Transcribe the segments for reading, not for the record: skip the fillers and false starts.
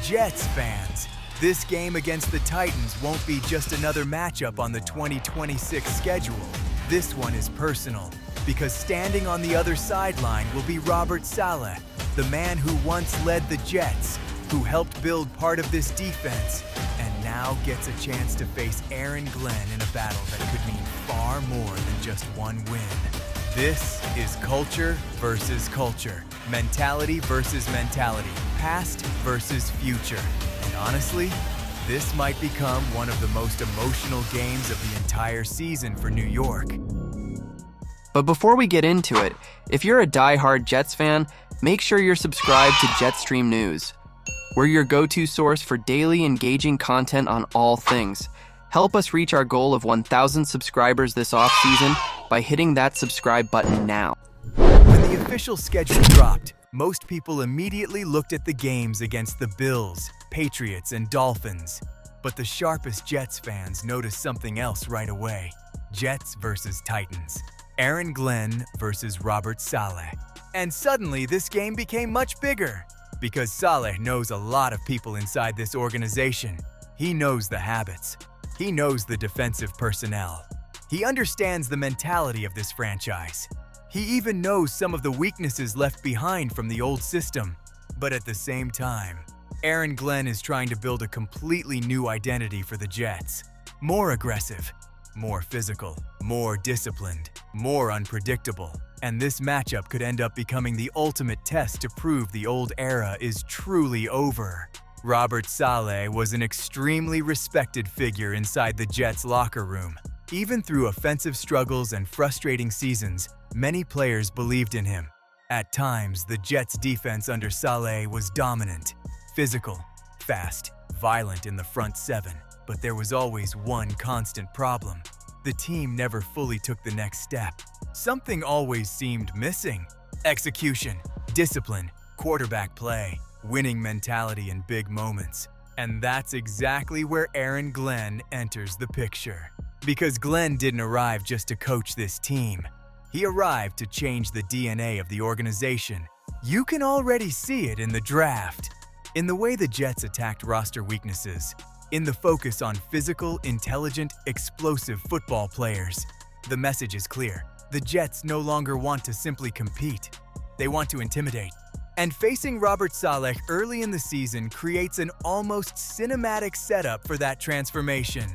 Jets fans, this game against the Titans won't be just another matchup on the 2026 schedule. This one is personal, because standing on the other sideline will be Robert Saleh, the man who once led the Jets, who helped build part of this defense, and now gets a chance to face Aaron Glenn in a battle that could mean far more than just one win. This is culture versus culture, mentality versus mentality, past versus future. And honestly, this might become one of the most emotional games of the entire season for New York. But before we get into it, if you're a die-hard Jets fan, make sure you're subscribed to Jetstream News. We're your go-to source for daily engaging content on all things. Help us reach our goal of 1,000 subscribers this off-season by hitting that subscribe button now. When the official schedule dropped, most people immediately looked at the games against the Bills, Patriots, and Dolphins. But the sharpest Jets fans noticed something else right away. Jets versus Titans. Aaron Glenn versus Robert Saleh. And suddenly, this game became much bigger. Because Saleh knows a lot of people inside this organization. He knows the habits. He knows the defensive personnel. He understands the mentality of this franchise. He even knows some of the weaknesses left behind from the old system. But at the same time, Aaron Glenn is trying to build a completely new identity for the Jets. More aggressive, more physical, more disciplined, more unpredictable. And this matchup could end up becoming the ultimate test to prove the old era is truly over. Robert Saleh was an extremely respected figure inside the Jets' locker room. Even through offensive struggles and frustrating seasons, many players believed in him. At times, the Jets' defense under Saleh was dominant, physical, fast, violent in the front seven. But there was always one constant problem. The team never fully took the next step. Something always seemed missing. Execution, discipline, quarterback play, winning mentality in big moments. And that's exactly where Aaron Glenn enters the picture. Because Glenn didn't arrive just to coach this team. He arrived to change the DNA of the organization. You can already see it in the draft. In the way the Jets attacked roster weaknesses. In the focus on physical, intelligent, explosive football players. The message is clear. The Jets no longer want to simply compete. They want to intimidate. And facing Robert Saleh early in the season creates an almost cinematic setup for that transformation.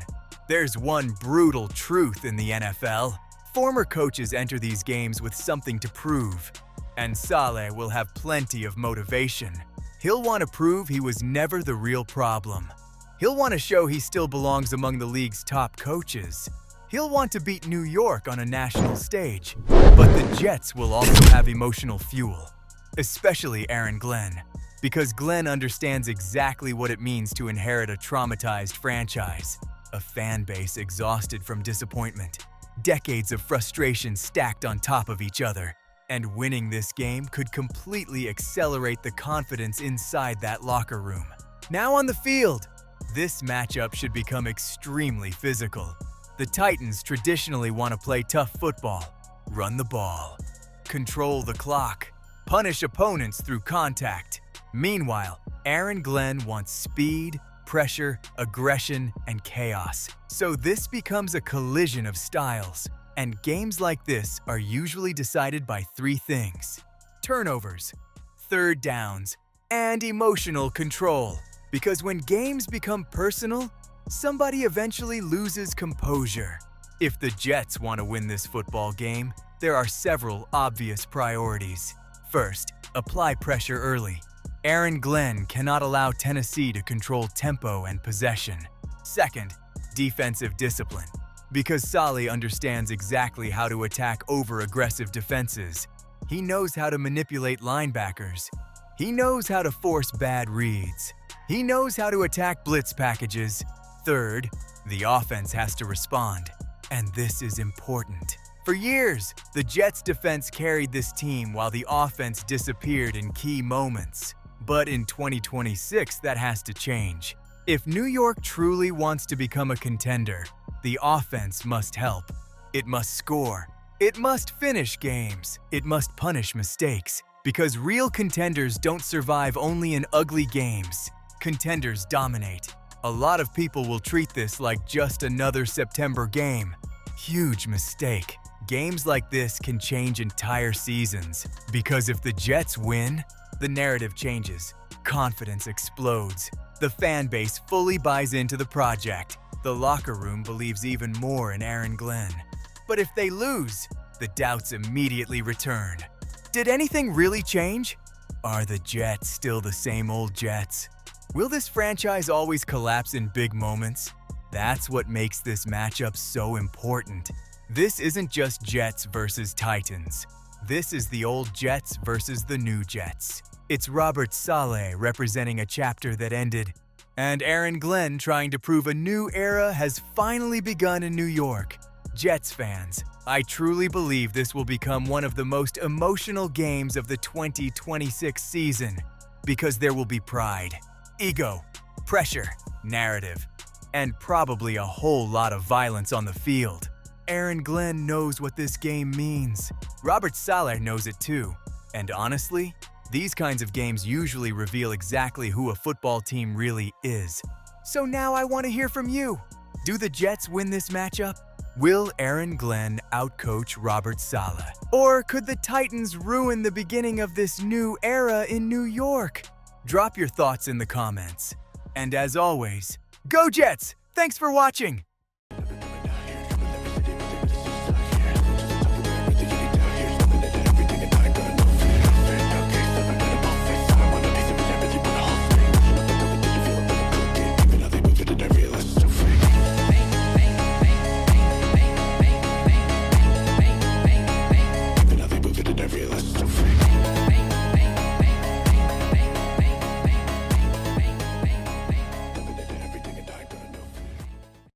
There's one brutal truth in the NFL. Former coaches enter these games with something to prove. And Saleh will have plenty of motivation. He'll want to prove he was never the real problem. He'll want to show he still belongs among the league's top coaches. He'll want to beat New York on a national stage. But the Jets will also have emotional fuel. Especially Aaron Glenn, because Glenn understands exactly what it means to inherit a traumatized franchise, a fan base exhausted from disappointment, decades of frustration stacked on top of each other, and winning this game could completely accelerate the confidence inside that locker room. Now on the field, this matchup should become extremely physical. The Titans traditionally want to play tough football, run the ball, control the clock, punish opponents through contact. Meanwhile, Aaron Glenn wants speed, pressure, aggression, and chaos. So this becomes a collision of styles. And games like this are usually decided by three things: turnovers, third downs, and emotional control. Because when games become personal, somebody eventually loses composure. If the Jets want to win this football game, there are several obvious priorities. First, apply pressure early. Aaron Glenn cannot allow Tennessee to control tempo and possession. Second, defensive discipline. Because Saleh understands exactly how to attack over-aggressive defenses. He knows how to manipulate linebackers. He knows how to force bad reads. He knows how to attack blitz packages. Third, the offense has to respond. And this is important. For years, the Jets' defense carried this team while the offense disappeared in key moments. But in 2026, that has to change. If New York truly wants to become a contender, the offense must help. It must score. It must finish games. It must punish mistakes. Because real contenders don't survive only in ugly games. Contenders dominate. A lot of people will treat this like just another September game. Huge mistake. Games like this can change entire seasons, because if the Jets win, the narrative changes. Confidence explodes. The fan base fully buys into the project. The locker room believes even more in Aaron Glenn. But if they lose, the doubts immediately return. Did anything really change? Are the Jets still the same old Jets? Will this franchise always collapse in big moments? That's what makes this matchup so important. This isn't just Jets versus Titans. This is the old Jets versus the new Jets. It's Robert Saleh representing a chapter that ended, and Aaron Glenn trying to prove a new era has finally begun in New York. Jets fans, I truly believe this will become one of the most emotional games of the 2026 season, because there will be pride, ego, pressure, narrative, and probably a whole lot of violence on the field. Aaron Glenn knows what this game means. Robert Saleh knows it too. And honestly, these kinds of games usually reveal exactly who a football team really is. So now I want to hear from you. Do the Jets win this matchup? Will Aaron Glenn outcoach Robert Saleh? Or could the Titans ruin the beginning of this new era in New York? Drop your thoughts in the comments. And as always, go Jets! Thanks for watching!